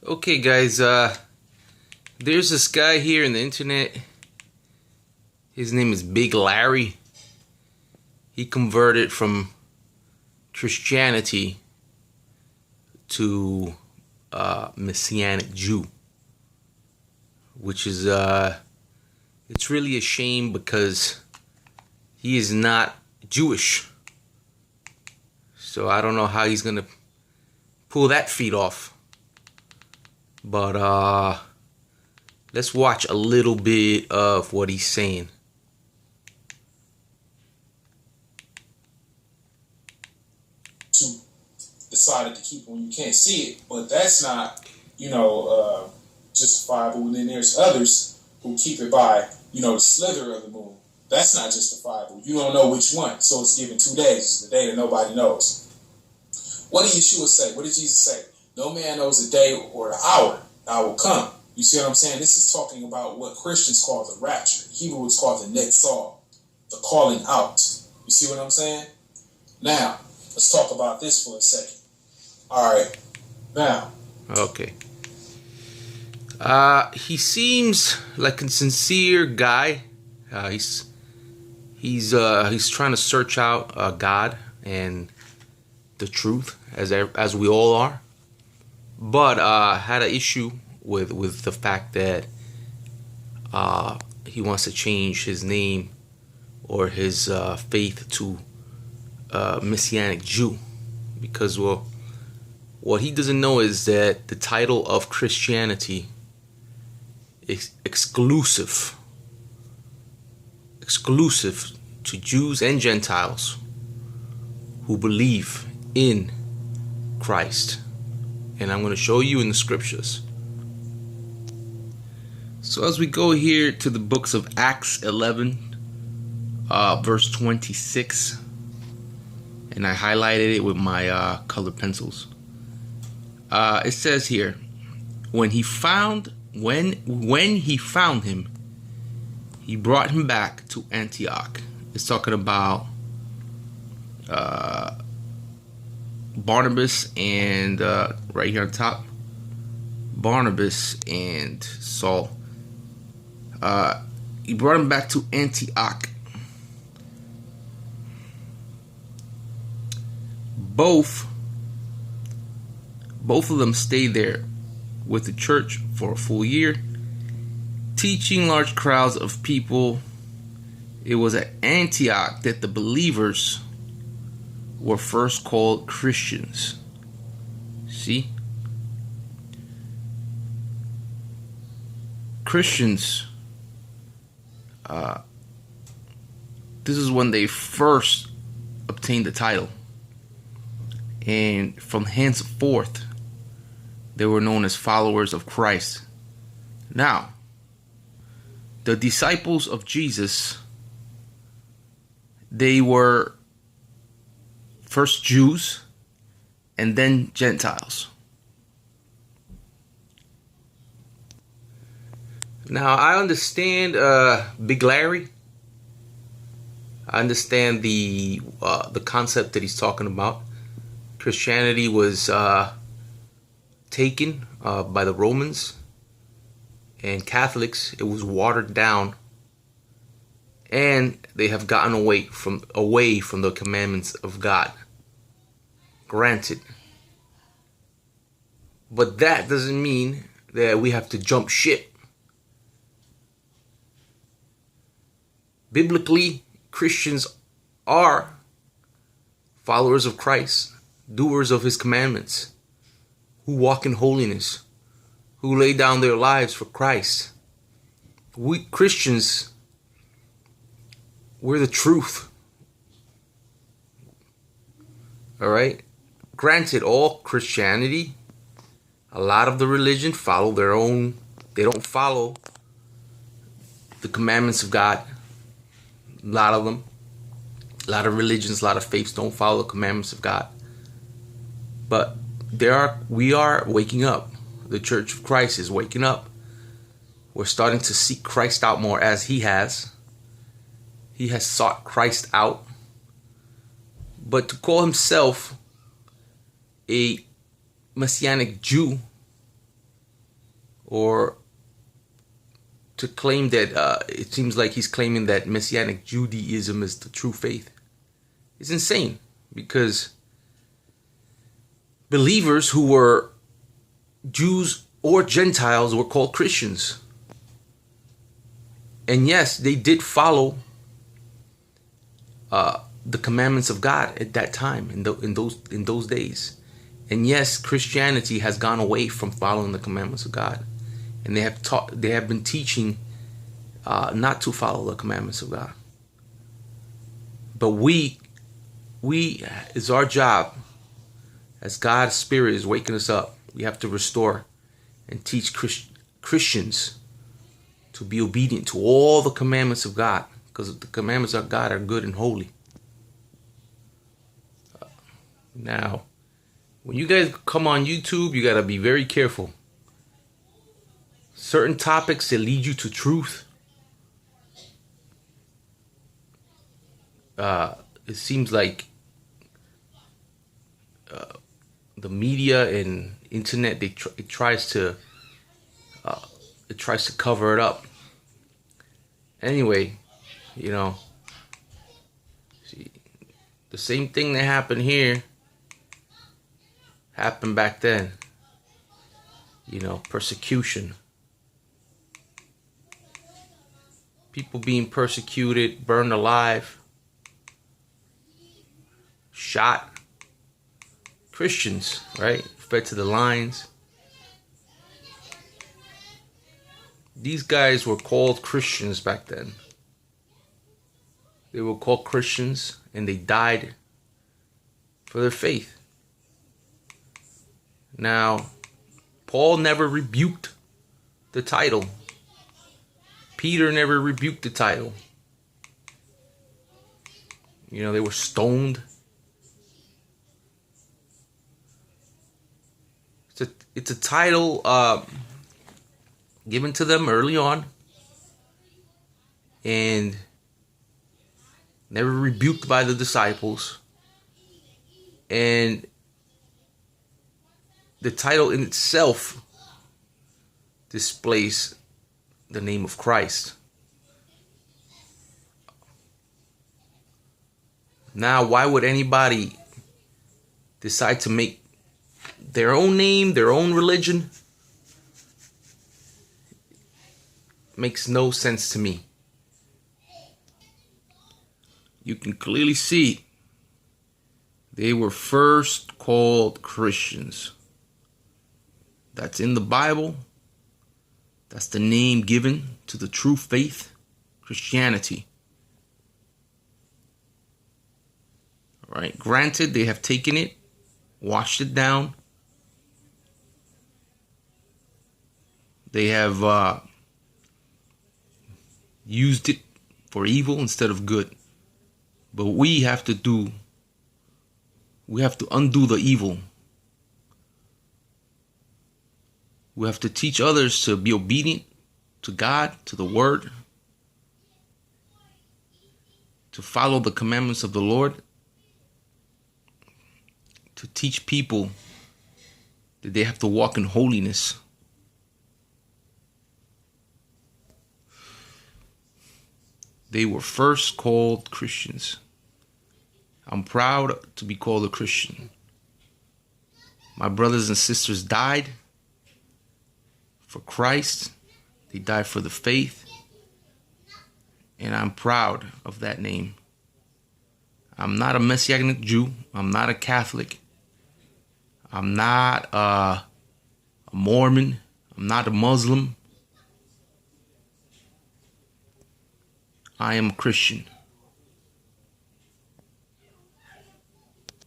Okay, guys, there's this guy here in the internet. His name is Big Larry. He converted from Christianity to Messianic Jew, which is it's really a shame because he is not Jewish. So I don't know how he's gonna pull that feat off. But let's watch a little bit of what he's saying. Decided to keep it when you can't see it, but that's not, justifiable. And then there's others who keep it by, the slither of the moon. That's not justifiable. You don't know which one, so it's given 2 days. It's the day that nobody knows. What did Yeshua say? What did Jesus say? No man knows the day or the hour that I will come. You see what I'm saying? This is talking about what Christians call the rapture. Hebrews call the netzah, the calling out. You see what I'm saying? Now, let's talk about this for a second. All right. Now. Okay. He seems like a sincere guy. He's trying to search out God and the truth, as we all are. But had an issue with the fact that he wants to change his name or his faith to Messianic Jew, because what he doesn't know is that the title of Christianity is exclusive to Jews and Gentiles who believe in Christ. And I'm going to show you in the scriptures. So as we go here to the books of Acts 11, verse 26, and I highlighted it with my colored pencils. It says here, when he found him, he brought him back to Antioch. It's talking about Barnabas and right here on top, Barnabas and Saul. He brought him back to Antioch. Both of them stayed there with the church for a full year, teaching large crowds of people. It was at Antioch that the believers were first called Christians. See? Christians, this is when they first obtained the title. And from henceforth, they were known as followers of Christ. Now, the disciples of Jesus, they were first Jews and then Gentiles. Now, I understand Big Larry. I understand the concept that he's talking about. Christianity was taken by the Romans, and Catholics, it was watered down, and they have gotten away from the commandments of God. Granted. But that doesn't mean that we have to jump ship. Biblically, Christians are followers of Christ, doers of his commandments, who walk in holiness, who lay down their lives for Christ. We Christians, we're the truth. All right? Granted, all Christianity, a lot of the religion follow their own, they don't follow the commandments of God. A lot of them, a lot of religions, a lot of faiths don't follow the commandments of God. But we are waking up. The Church of Christ is waking up. We're starting to seek Christ out more, as he has. He has sought Christ out. But to call himself a Messianic Jew, or to claim that it seems like he's claiming that Messianic Judaism is the true faith. It's insane, because believers who were Jews or Gentiles were called Christians. And yes, they did follow the commandments of God at that time, in those days. And yes, Christianity has gone away from following the commandments of God, and they have been teaching not to follow the commandments of God. But we it's our job, as God's Spirit is waking us up. We have to restore and teach Christians to be obedient to all the commandments of God, because the commandments of God are good and holy. Now, when you guys come on YouTube, you got to be very careful. Certain topics that lead you to truth, it seems like the media and internet, it tries to cover it up. Anyway, see, the same thing that happened here happened back then. Persecution. People being persecuted, burned alive, shot. Christians, right? Fed to the lions. These guys were called Christians back then. They were called Christians, and they died for their faith. Now, Paul never rebuked the title. Peter never rebuked the title. They were stoned. It's a title given to them early on, and never rebuked by the disciples. And the title in itself displays the name of Christ. Now, why would anybody decide to make their own name, their own religion? Makes no sense to me. You can clearly see they were first called Christians. That's in the Bible. That's the name given to the true faith, Christianity. All right. Granted, they have taken it, washed it down. They have used it for evil instead of good. But we have to undo the evil. We have to teach others to be obedient to God, to the Word, to follow the commandments of the Lord, to teach people that they have to walk in holiness. They were first called Christians. I'm proud to be called a Christian. My brothers and sisters died for Christ. They died for the faith. And I'm proud of that name. I'm not a Messianic Jew. I'm not a Catholic. I'm not a Mormon. I'm not a Muslim. I am a Christian.